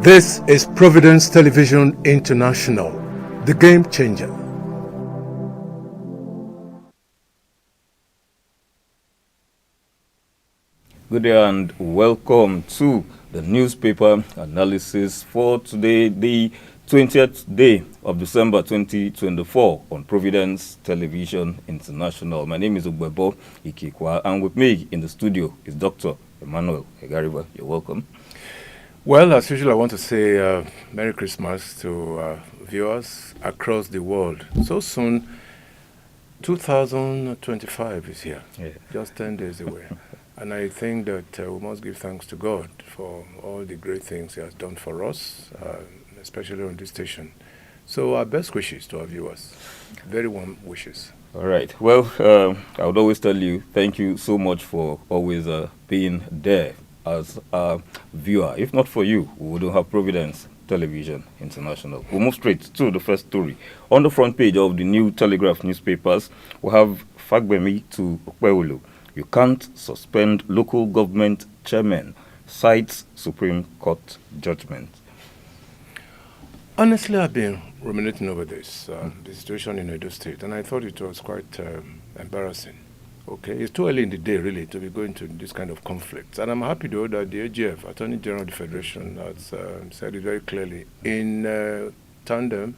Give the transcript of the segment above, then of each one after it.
This is Providence Television International, the game changer. Good day and welcome to the newspaper analysis for today, the 20th day of December 2024 on Providence Television International. My name is Okpebholo, and with me in the studio is Dr. Emmanuel Egariba. You're welcome. Well, as usual, I want to say Merry Christmas to viewers across the world. So soon, 2025 is here, just 10 days away. And I think that we must give thanks to God for all the great things He has done for us, especially on this station. So our best wishes to our viewers. Very warm wishes. All right. Well, I would always tell you, thank you so much for always being there as a viewer. If not for you, we wouldn't have Providence Television International. We'll move straight to the first story. On the front page of the New Telegraph newspapers, we have Fagbemi to Okpebholo. You can't suspend local government chairmen. Cites Supreme Court judgment. Honestly, I've been ruminating over this, the situation in Edo State, and I thought it was quite embarrassing. Okay, it's too early in the day, really, to be going to this kind of conflict. And I'm happy, though, that the AGF, Attorney General of the Federation, has said it very clearly in tandem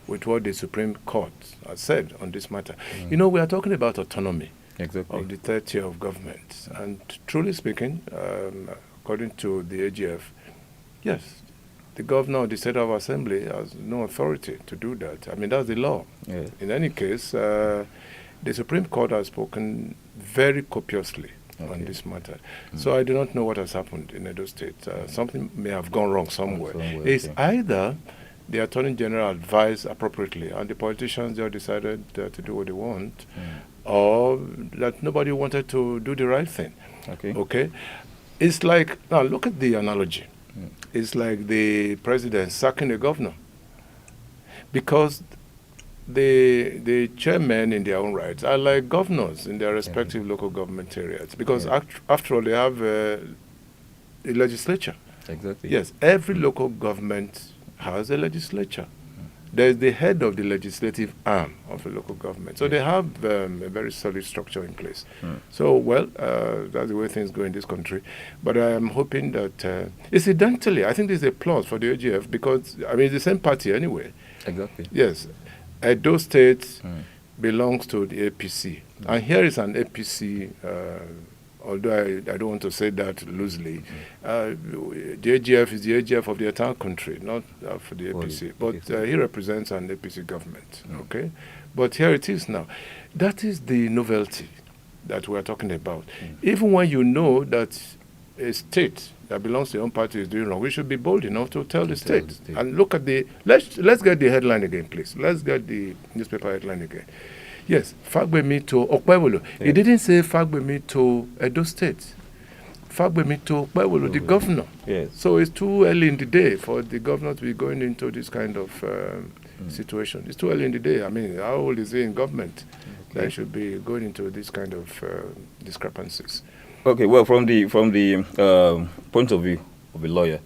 with what the Supreme Court has said on this matter. You know, we are talking about autonomy. Exactly. Of the third tier of government. And truly speaking, according to the AGF, yes, the governor of the State of Assembly has no authority to do that. I mean, that's the law. Yeah. In any case, the Supreme Court has spoken very copiously on this matter. So I do not know what has happened in Edo State. Something may have gone wrong somewhere. It's either the Attorney General advised appropriately and the politicians just decided to do what they want, or that nobody wanted to do the right thing. Okay? It's like, now look at the analogy. It's like the president sacking the governor. Because the chairmen in their own rights are like governors in their respective local government areas. Because after all, they have a legislature. Exactly. Yes, every local government has a legislature. There's the head of the legislative arm of the local government. So they have a very solid structure in place. So, well, that's the way things go in this country. But I'm hoping that, incidentally, I think there's a plus for the AGF because, I mean, it's the same party anyway. Exactly. Yes. Edo State belongs to the APC. And here is an APC, although I don't want to say that loosely, the AGF is the AGF of the entire country, not for the APC. But he represents an APC government, okay? But here it is now. That is the novelty that we're talking about. Even when you know that a state that belongs to your own party is doing wrong, we should be bold enough to tell the state. And look at the, let's get the headline again, please. Let's get the newspaper headline again. Yes, Fagbemi to Okpebholo. He didn't say Fagbemi to Edo State. Fagbemi to Okpebholo, the governor. Yes. So it's too early in the day for the governor to be going into this kind of situation. It's too early in the day. I mean, how old is he in government? That should be going into this kind of discrepancies. Okay, well, from the point of view of a lawyer,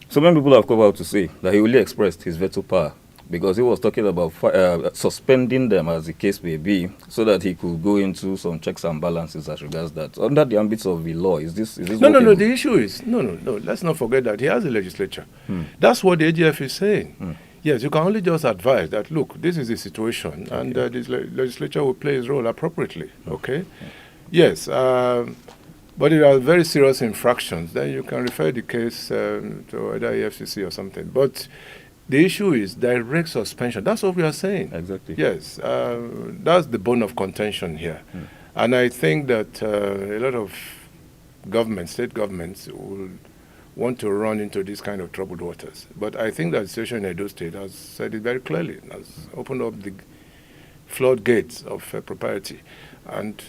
so many people have come out to say that he only expressed his veto power because he was talking about suspending them, as the case may be, so that he could go into some checks and balances as regards that. Under the ambits of the law, is this No, the issue is, no, let's not forget that he has a legislature. That's what the AGF is saying. Yes, you can only just advise that, look, this is the situation, and this legislature will play its role appropriately, okay? Yes, but there are very serious infractions. Then you can refer the case to either EFCC or something. But the issue is direct suspension. That's what we are saying. Exactly. Yes, that's the bone of contention here. And I think that a lot of governments, state governments, will want to run into this kind of troubled waters. But I think that the situation in Edo State has said it very clearly, has opened up the floodgates of propriety. And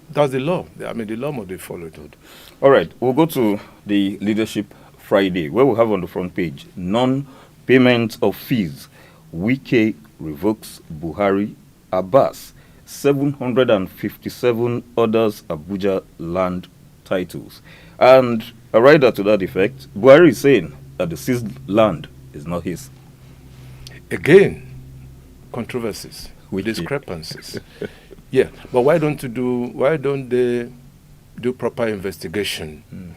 that's the law. I mean, the law must be followed. All right, we'll go to the Leadership Friday, where we have on the front page, non-payment of fees. Wike revokes Buhari. Abbas, 757 others Abuja land titles. And a rider to that effect, Buhari is saying that the seized land is not his. Again, controversies, Which discrepancies. Yeah, but why don't they do proper investigation?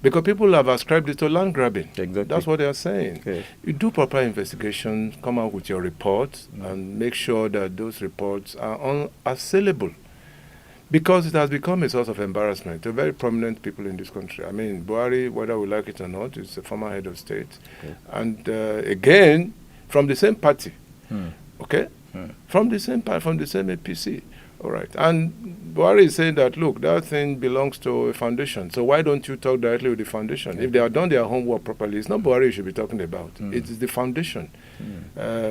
Because people have ascribed it to land grabbing. Exactly. That's what they are saying. Okay. You do proper investigation, come out with your reports, and make sure that those reports are saleable. Because it has become a source of embarrassment to very prominent people in this country. I mean, Buhari, whether we like it or not, is a former head of state. Okay. And again, from the same party. Okay? From the same party, from the same APC. All right. And Buhari is saying that, look, that thing belongs to a foundation. So why don't you talk directly with the foundation? If they have done their homework properly, it's not Buhari you should be talking about. It is the foundation,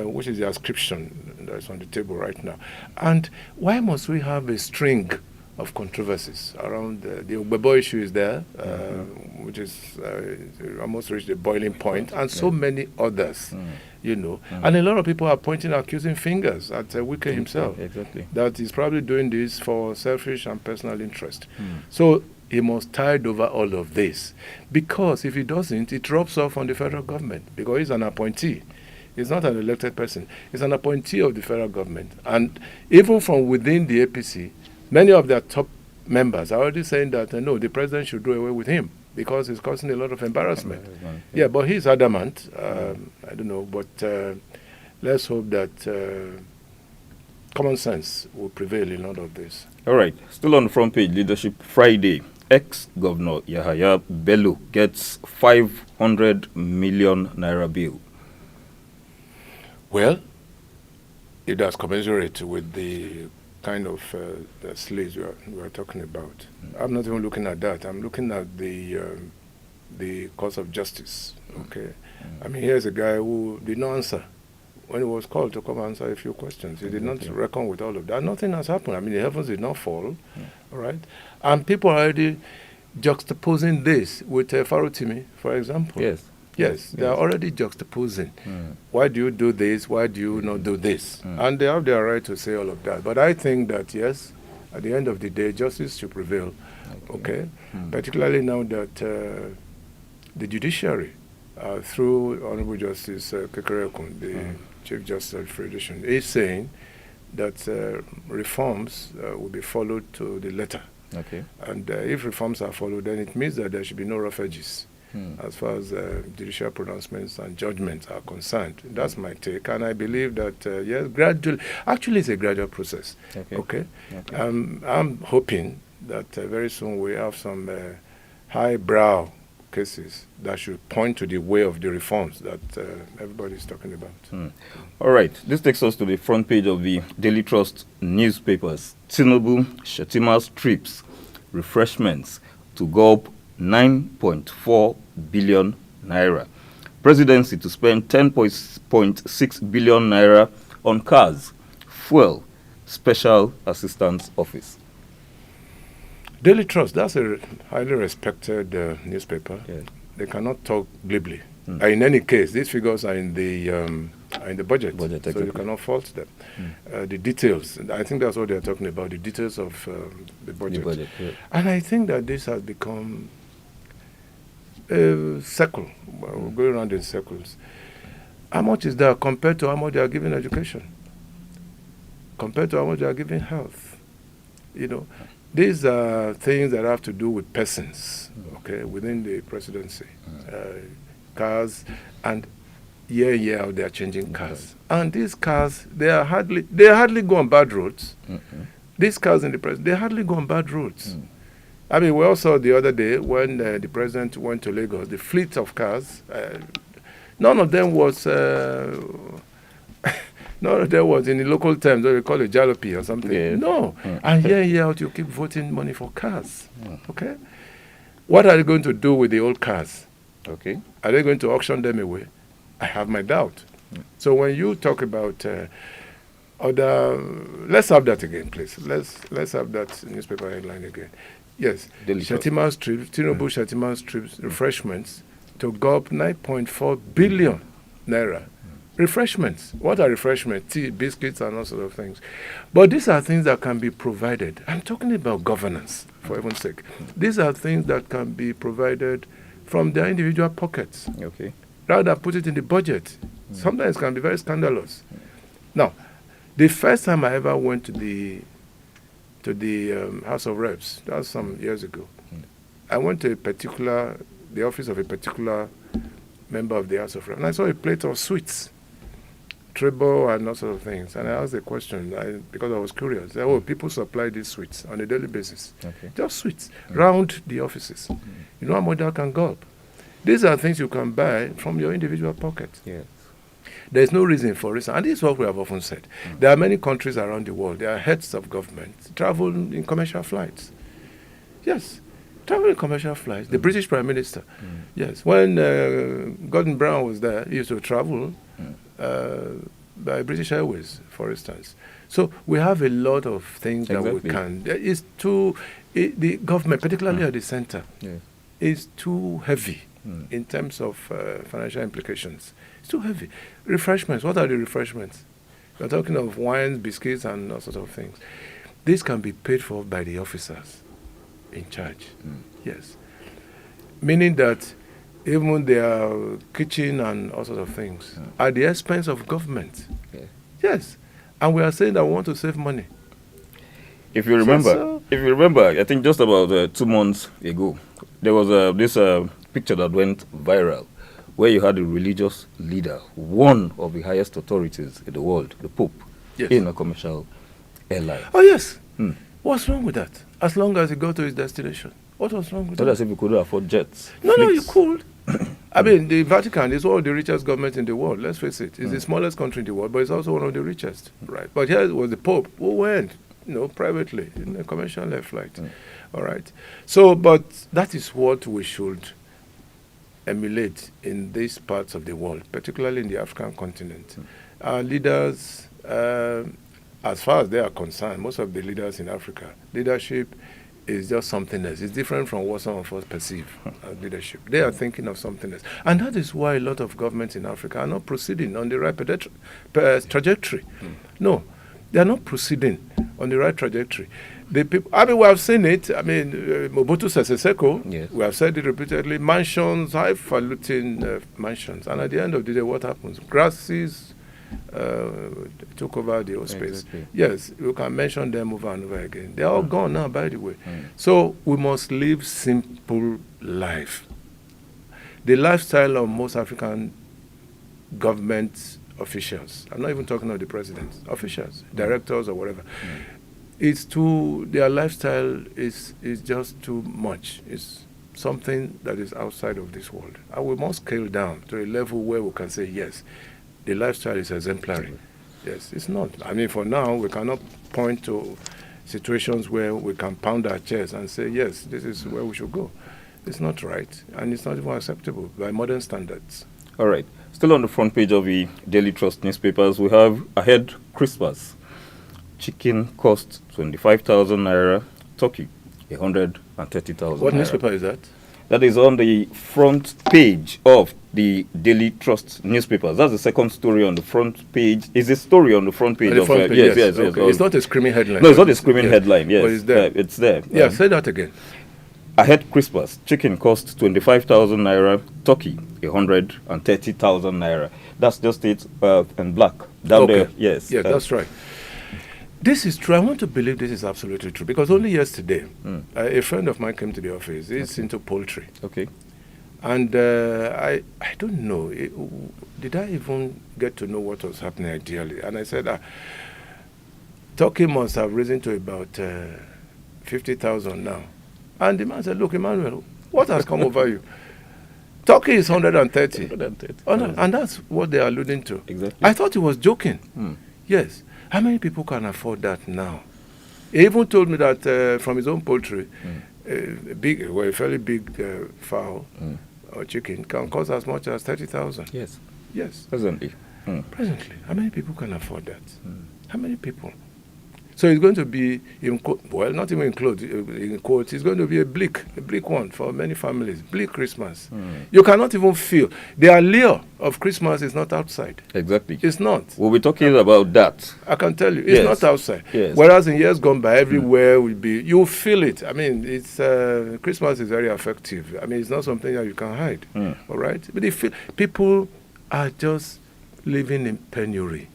which is the ascription that's on the table right now. And why must we have a string of controversies around the Okpebholo issue is there, which is almost reached the boiling point, and so many others. And a lot of people are pointing accusing fingers at Wike himself. Exactly. That he's probably doing this for selfish and personal interest. So he must tide over all of this, because if he doesn't, it drops off on the federal government, because he's an appointee. He's not an elected person. He's an appointee of the federal government. And even from within the APC, many of their top members are already saying that, no, the president should do away with him, because he's causing a lot of embarrassment. Yeah, but he's adamant. I don't know, but let's hope that common sense will prevail in all of this. All right, still on the front page, Leadership Friday. Ex-Governor Yahaya Bello gets 500 million naira bill. Well, if that's commensurate with the kind of the slaves we are talking about. I'm not even looking at that. I'm looking at the cause of justice. Okay, I mean, here's a guy who did not answer when he was called to come answer a few questions. He did not reckon with all of that. Nothing has happened. I mean, the heavens did not fall. All right, and people are already juxtaposing this with Farotimi, for example. Yes, they are already juxtaposing. Why do you do this? Why do you not do this? And they have their right to say all of that. But I think that, yes, at the end of the day, justice should prevail. Okay? Particularly now that the judiciary, through Honorable Justice Kekereekun, the Chief Justice of the Federation, is saying that reforms will be followed to the letter. Okay. And if reforms are followed, then it means that there should be no rough edges. As far as judicial pronouncements and judgments are concerned. That's my take, and I believe that, yes, gradually, actually it's a gradual process. Okay? I'm hoping that very soon we have some highbrow cases that should point to the way of the reforms that everybody is talking about. All right, this takes us to the front page of the Daily Trust newspapers. Tinubu, Shettima's trips, refreshments to gulp 9.4 billion naira. Presidency to spend 10.6 billion naira on cars, fuel, special assistance office. Daily Trust, that's a highly respected newspaper. Yes. They cannot talk glibly. In any case, these figures are in the budget, so exactly. you cannot fault them. The details, I think that's what they're talking about, the details of the budget. And I think that this has become a circle. We're going around in circles. How much is that compared to how much they are giving education? Compared to how much they are giving health? These are things that have to do with persons, okay, within the presidency. Cars, and year out they are changing cars. And these cars, they hardly go on bad roads. These cars in the president, they hardly go on bad roads. I mean, we all saw the other day when the president went to Lagos, the fleet of cars, none of them was in the local terms, what we call a jalopy or something. Yeah. No. And year out, you keep voting money for cars. Okay? What are they going to do with the old cars? Okay. Are they going to auction them away? I have my doubt. So when you talk about let's have that again, please. Let's have that newspaper headline again. Yes. Shettima's trips, Tinubu Shettima's trips, refreshments to gulp 9.4 billion naira. Refreshments. What are refreshments? Tea, biscuits, and all sorts of things. But these are things that can be provided. I'm talking about governance, for heaven's sake. These are things that can be provided from their individual pockets. Okay. Rather than put it in the budget. Sometimes it can be very scandalous. Now, the first time I ever went to the House of Reps, that was some years ago, I went to the office of a particular member of the House of Reps, and I saw a plate of sweets, treble and all sorts of things. And I asked a question because I was curious. I said, oh, people supply these sweets on a daily basis. Okay. Just sweets, round the offices. You know how much that can go up? These are things you can buy from your individual pocket. Yes. There's no reason for it. And this is what we have often said. There are many countries around the world, there are heads of government, travel in commercial flights. Yes, travel in commercial flights. The British Prime Minister, yes. When Gordon Brown was there, he used to travel by British Airways, for instance. So we have a lot of things that we can. The government, particularly at the center, is too heavy in terms of financial implications. It's too heavy. Refreshments, what are the refreshments? We're talking of wines, biscuits, and all sorts of things. This can be paid for by the officers in charge. Yes. Meaning that even their kitchen and all sorts of things at the expense of government. Yes. And we are saying that we want to save money. If you remember, I think just about 2 months ago, there was this picture that went viral where you had a religious leader, one of the highest authorities in the world, the Pope, in a commercial airline. Oh, yes. What's wrong with that? As long as he got to his destination. What was wrong with that? Not as if you could afford jets. No, you could. I mean, the Vatican is one of the richest governments in the world, let's face it. It's the smallest country in the world, but it's also one of the richest. Right. But here was the Pope who went, privately in a commercial air flight. All right. So, but that is what we should emulate in these parts of the world, particularly in the African continent. Our leaders, as far as they are concerned, most of the leaders in Africa, leadership is just something else. It's different from what some of us perceive as leadership. They are thinking of something else. And that is why a lot of governments in Africa are not proceeding on the right trajectory. No, they are not proceeding on the right trajectory. The people, I mean, we have seen it. I mean, Mobutu Sese Seko, we have said it repeatedly, mansions, highfalutin mansions. And at the end of the day, what happens? Grasses took over the whole space. Yes, you can mention them over and over again. They are all gone now, by the way. So we must live simple life. The lifestyle of most African government officials, I'm not even talking of the president, officials, directors or whatever, their lifestyle is just too much. It's something that is outside of this world. And we must scale down to a level where we can say, yes, the lifestyle is exemplary. Yes, it's not. I mean, for now, we cannot point to situations where we can pound our chest and say, yes, this is where we should go. It's not right, and it's not even acceptable by modern standards. All right. Still on the front page of the Daily Trust newspapers, we have ahead Christmas. Chicken cost 25,000 naira, turkey 130,000. What newspaper is that? That is on the front page of the Daily Trust newspapers. That's the second story on the front page. Is a story on the front page of yes. Okay. It's not a screaming headline. No, it's not a screaming headline. Yes, but it's there. It's there. Yeah, say that again. Ahead Christmas, chicken costs 25,000 naira, turkey 130,000 naira. That's just it in black down there. Yes. Yeah, that's right. This is true. I want to believe this is absolutely true because only yesterday, a friend of mine came to the office. He's into poultry. Okay. And I don't know. Did I even get to know what was happening ideally? And I said, turkey must have risen to about 50,000 now. And the man said, look, Emmanuel, what has come over you? Turkey is 130. And that's what they are alluding to. Exactly. I thought he was joking. Yes. How many people can afford that now? He even told me that from his own poultry, a fairly big fowl or chicken can cost as much as 30,000. Yes. Presently. Presently. How many people can afford that? How many people? So it's going to be, well, not even in quotes, it's going to be a bleak one for many families. Bleak Christmas. You cannot even feel. The allure of Christmas is not outside. Exactly. It's not. We'll be talking about that. I can tell you, it's not outside. Yes. Whereas in years gone by, everywhere will be, you feel it. I mean, it's Christmas is very effective. I mean, it's not something that you can hide. All right? But people are just living in penury.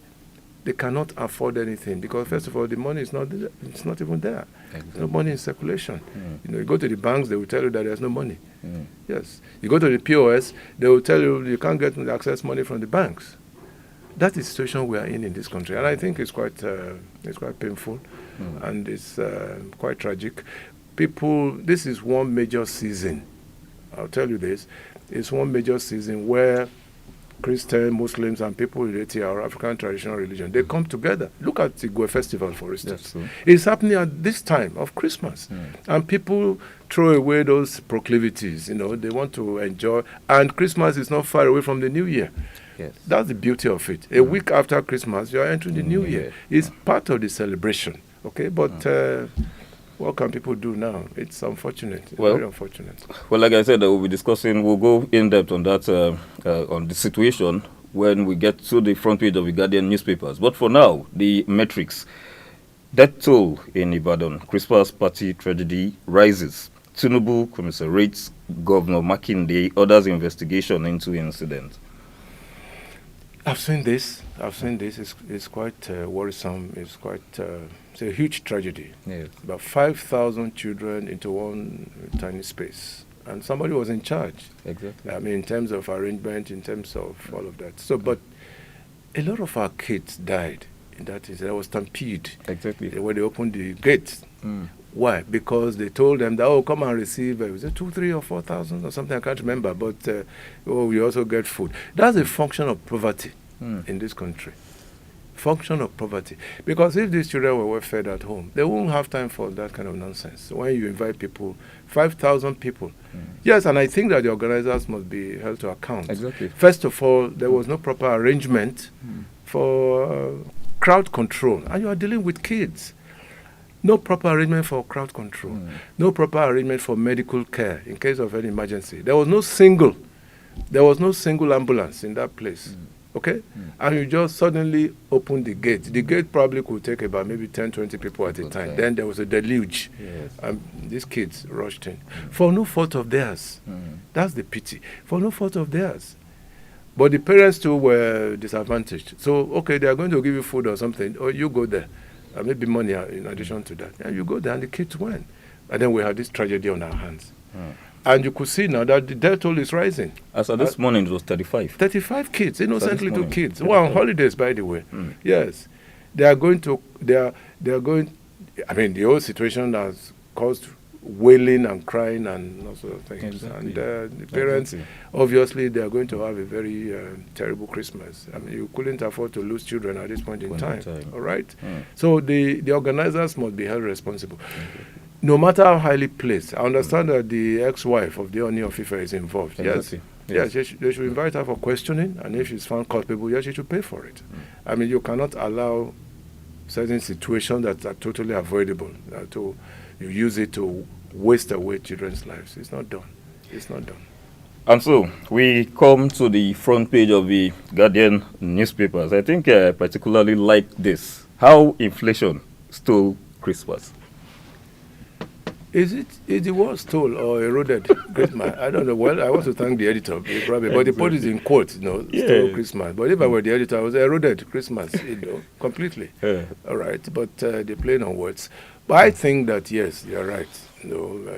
They cannot afford anything because, first of all, the money is not even there. Exactly. No money in circulation. You go to the banks, they will tell you that there's no money. Yes. You go to the POS, they will tell you you can't get access money from the banks. That is the situation we are in this country, and I think it's quite painful, and it's quite tragic. This is one major season. I'll tell you this: it's one major season where Christian, Muslims, and people with ATR, African traditional religion, they come together. Look at the Igwe festival, for instance. It's happening at this time of Christmas. And people throw away those proclivities. They want to enjoy. And Christmas is not far away from the New Year. Yes. That's the beauty of it. A week after Christmas, you are entering the New Year. It's part of the celebration. Okay? But what can people do now? It's unfortunate. Very unfortunate. Well, like I said, we'll go in depth on that, on the situation when we get to the front page of the Guardian newspapers. But for now, the metrics. Death toll in Ibadan, Christmas party tragedy rises. Tinubu commiserates Governor Makinde, orders investigation into incident. I've seen this. It's quite worrisome. It's a huge tragedy. Yes. About 5,000 children into one tiny space. And somebody was in charge. Exactly. I mean, in terms of arrangement, in terms of all of that. So, but a lot of our kids died in that incident. There was stampede. Exactly. When they opened the gates. Why? Because they told them that, come and receive, was it 2,000, 3,000 or 4,000 or something? I can't remember. But we also get food. That's a function of poverty in this country. Function of poverty. Because if these children were well fed at home, they won't have time for that kind of nonsense. So when you invite people, 5,000 people. Yes, and I think that the organizers must be held to account. Exactly. First of all, there was no proper arrangement for crowd control. And you are dealing with kids. No proper arrangement for crowd control. No proper arrangement for medical care in case of any emergency. There was no single ambulance in that place. Okay? And you just suddenly open the gate. The gate probably could take about maybe 10, 20 people at a time. Okay. Then there was a deluge. Yes. And these kids rushed in. For no fault of theirs. That's the pity. For no fault of theirs. But the parents too were disadvantaged. So, okay, they are going to give you food or something. Or you go there. Maybe money in addition to that. And you go there and the kids went. And then we had this tragedy on our hands. And you could see now that the death toll is rising. As of this morning, it was 35. 35 kids, innocent little kids. Well, on holidays, by the way. Yes. They are going, I mean, the whole situation has caused wailing and crying and all sorts of things. Exactly. And the parents, obviously, they are going to have a very terrible Christmas. I mean, you couldn't afford to lose children at this point in time. All right? So the organizers must be held responsible. No matter how highly placed. I understand that the ex-wife of the Oni of Ife is involved. Exactly. Yes, they should invite her for questioning, and if she's found culpable, yes, she should pay for it. I mean, you cannot allow certain situations that are totally avoidable you use it to waste away children's lives. It's not done. It's not done. And so we come to the front page of the Guardian newspapers. I think I particularly like this. How inflation stole Christmas. Is the word stole or eroded Christmas? I don't know. Well, I want to thank the editor, probably, but they put it in quotes, stole Christmas. But if I were the editor, I was eroded Christmas, completely. All right, but they're playing on words. But I think that, yes, you're right.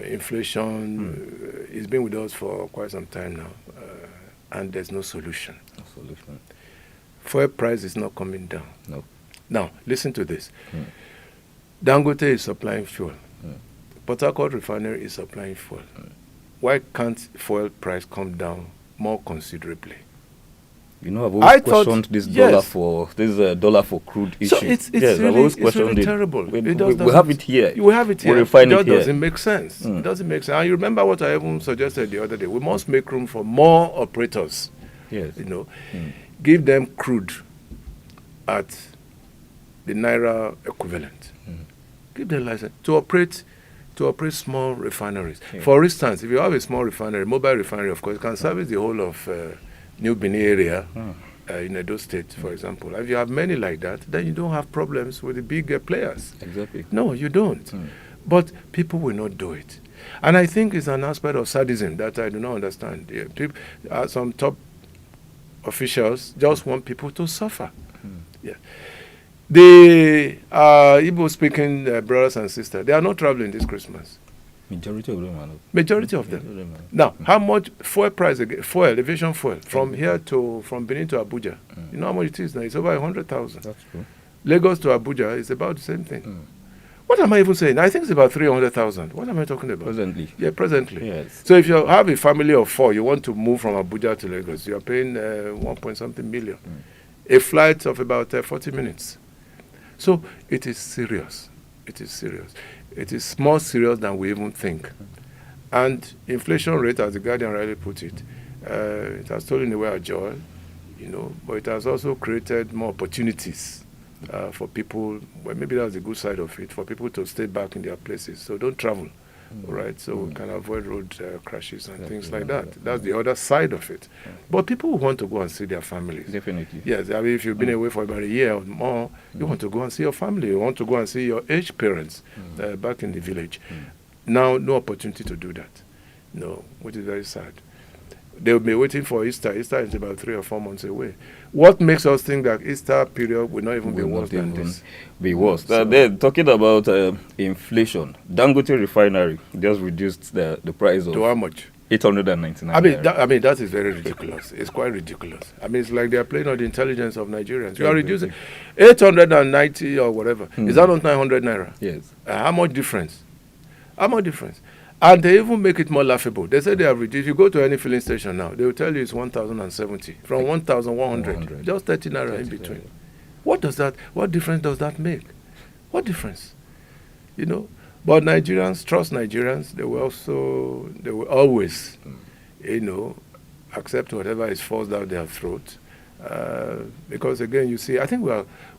Inflation has been with us for quite some time now, and there's no solution. No solution. Fuel price is not coming down. No. Now, listen to this. Dangote is supplying fuel. Port Harcourt refinery is supplying fuel. Why can't fuel price come down more considerably? I've always questioned this dollar for crude issue. So it's really terrible. We have it here. We have it here. We refine it here. Doesn't make sense. It doesn't make sense. And you remember what I even suggested the other day. We must make room for more operators. Yes. Give them crude at the Naira equivalent. Give them license to operate small refineries. Yeah. For instance, if you have a small refinery, mobile refinery, of course, it can service the whole of New Benin area in Edo State, for example. If you have many like that, then you don't have problems with the big players. Exactly. No, you don't. But people will not do it. And I think it's an aspect of sadism that I do not understand. Yeah, some top officials just want people to suffer. Yeah. The Igbo-speaking brothers and sisters, they are not traveling this Christmas. Majority of them are not. Majority of them. Now, how much fuel price again? Aviation fuel, from Benin to Abuja. You know how much it is now? It's over 100,000. That's true. Lagos to Abuja is about the same thing. What am I even saying? I think it's about 300,000. What am I talking about? Presently. Yeah, presently. Yes. So if you have a family of 4, you want to move from Abuja to Lagos, you are paying 1-point-something million. A flight of about 40 minutes. So it is serious. It is serious. It is more serious than we even think. And inflation rate, as the Guardian rightly put it, it has stolen away our joy, but it has also created more opportunities for people. Well, maybe that's the good side of it, for people to stay back in their places. So don't travel, right? So we can avoid road crashes and things like that. That's the other side of it. But people want to go and see their families. Definitely. Yes, I mean, if you've been away for about a year or more, you want to go and see your family. You want to go and see your aged parents back in the village. Now, no opportunity to do that. No, which is very sad. They'll be waiting for Easter. Easter is about 3 or 4 months away. What makes us think that Easter period will not even be worse than this? Be worse. They're talking about inflation. Dangote Refinery just reduced the price of... To how much? 899. I mean, that is very ridiculous. It's quite ridiculous. I mean, it's like they are playing on the intelligence of Nigerians. You are reducing 890 or whatever. Is that not 900 naira? Yes. How much difference? How much difference? And they even make it more laughable. They say they have reduced. If you go to any filling station now, they will tell you it's 1,070 from 1,100. Just 30 naira in between. What difference does that make? What difference? But Nigerians trust Nigerians. They will always, accept whatever is forced down their throat. Because again, you see, I think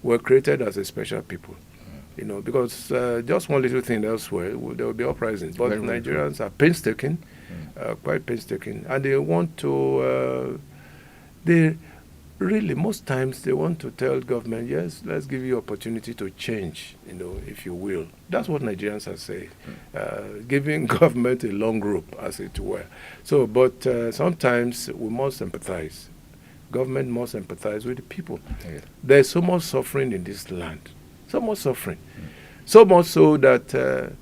we're created as a special people. Because just one little thing elsewhere, there will be uprisings. But Nigerians are painstaking, quite painstaking, and they want to. Most times they want to tell government, yes, let's give you opportunity to change, if you will. That's what Nigerians are saying, giving government a long rope, as it were. So, but sometimes we must empathize. Government must empathize with the people. Yeah. There's so much suffering in this land. So much suffering. So much so that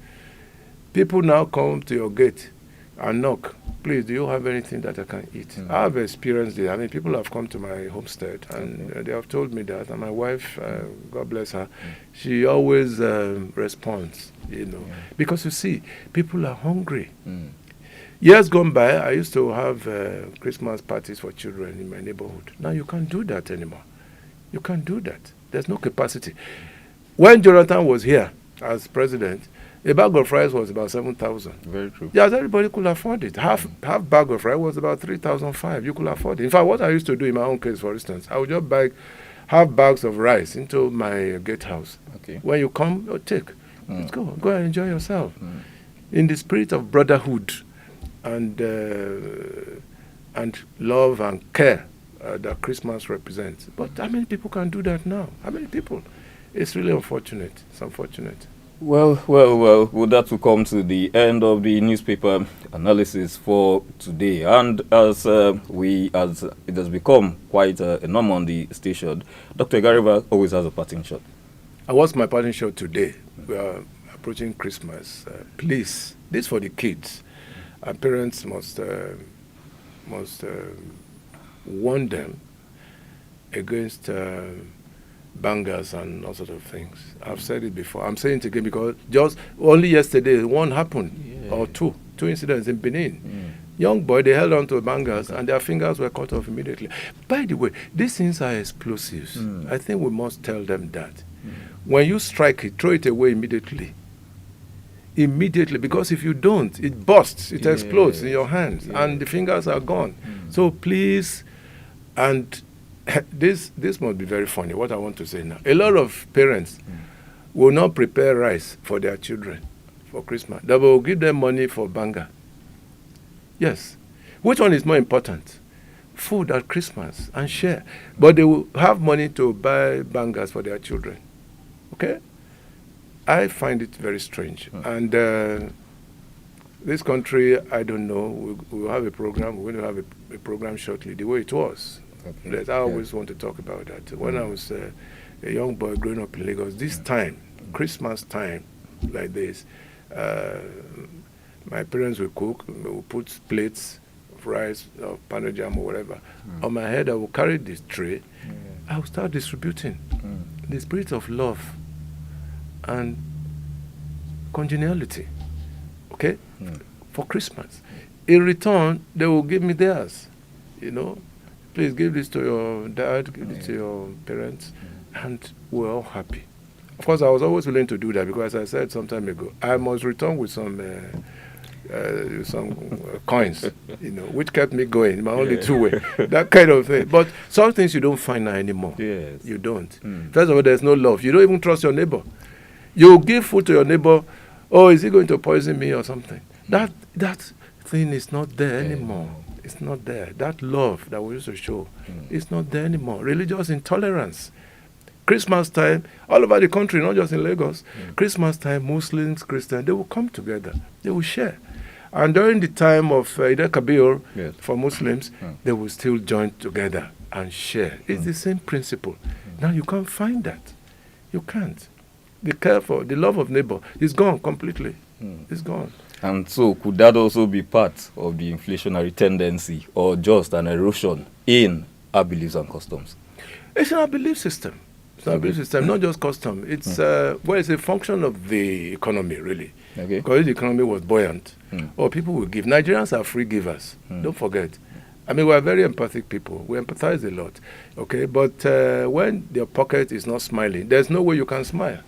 people now come to your gate and knock. Please, do you have anything that I can eat? I have experienced it. I mean, people have come to my homestead and they have told me that. And my wife, God bless her, she always responds, Because you see, people are hungry. Years gone by, I used to have Christmas parties for children in my neighborhood. Now you can't do that anymore. You can't do that. There's no capacity. When Jonathan was here as president, a bag of rice was about 7,000. Very true. Yes, everybody could afford it. Half bag of rice was about 3,500. You could afford it. In fact, what I used to do in my own case, for instance, I would just buy half bags of rice into my gatehouse. Okay. When you come, take. Let's go. Go and enjoy yourself. In the spirit of brotherhood and love and care that Christmas represents. But how many people can do that now? How many people? It's really unfortunate. It's unfortunate. Well, that will come to the end of the newspaper analysis for today. And as it has become quite a norm on the station, Dr. Gariba always has a parting shot. What's my parting shot today? We are approaching Christmas. Please, this is for the kids. Our parents must warn them against bangers and all sorts of things. I've said it before. I'm saying it again because just only yesterday one happened, or two incidents in Benin. Young boy, they held on to bangers and their fingers were cut off immediately. By the way, these things are explosives. I think we must tell them that. When you strike it, throw it away immediately. Immediately, because if you don't, it bursts, it explodes in your hands and the fingers are gone. So please, and this must be very funny, what I want to say now. A lot of parents will not prepare rice for their children for Christmas. They will give them money for banga. Yes. Which one is more important? Food at Christmas and share. But they will have money to buy bangas for their children. Okay? I find it very strange. And this country, I don't know, we'll have a program, we're going to have a program shortly, the way it was. Okay. I always want to talk about that. When I was a young boy growing up in Lagos, this time, Christmas time, like this, my parents will cook, they will put plates of rice or pounded jam or whatever. On my head, I will carry this tray. I will start distributing the spirit of love and congeniality, okay, for Christmas. In return, they will give me theirs, you know. Please give this to your dad, give this to your parents, and we're all happy. Of course, I was always willing to do that because, as I said some time ago, I must return with some coins, you know, which kept me going, my only two-way, that kind of thing. But some things you don't find now anymore. Yes. You don't. First of all, there's no love. You don't even trust your neighbor. You give food to your neighbor, oh, is he going to poison me or something? That thing is not there anymore. It's not there. That love that we used to show is not there anymore. Religious intolerance. Christmas time, all over the country, not just in Lagos, Christmas time, Muslims, Christians, they will come together. They will share. And during the time of Eid al-Kabir for Muslims, they will still join together and share. It's the same principle. Now you can't find that. You can't. Be careful. The love of neighbor is gone completely. It's gone. And so could that also be part of the inflationary tendency or just an erosion in our beliefs and customs? It's our belief system. It's our belief system, not just custom. It's it's a function of the economy, really. Okay. Because the economy was buoyant. People will give. Nigerians are free givers. Don't forget. I mean, we are very empathic people. We empathize a lot. Okay, but when your pocket is not smiling, there's no way you can smile.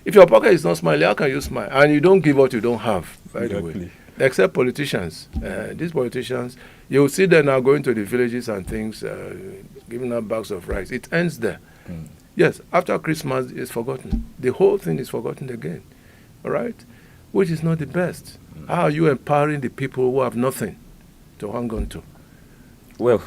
If your pocket is not smiling, how can you smile? And you don't give what you don't have, by the way. Except politicians. These politicians, you will see them now going to the villages and things, giving out bags of rice. It ends there. Yes, after Christmas, it's forgotten. The whole thing is forgotten again. All right? Which is not the best. How are you empowering the people who have nothing to hang on to? Well,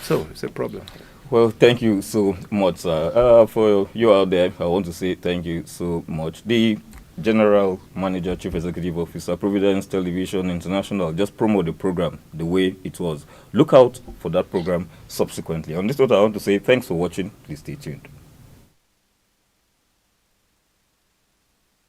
so it's a problem. Well, thank you so much, sir. For you out there, I want to say thank you so much. The General Manager, Chief Executive Officer, Providence Television International, just promote the program the way it was. Look out for that program subsequently. On this note, I want to say thanks for watching. Please stay tuned.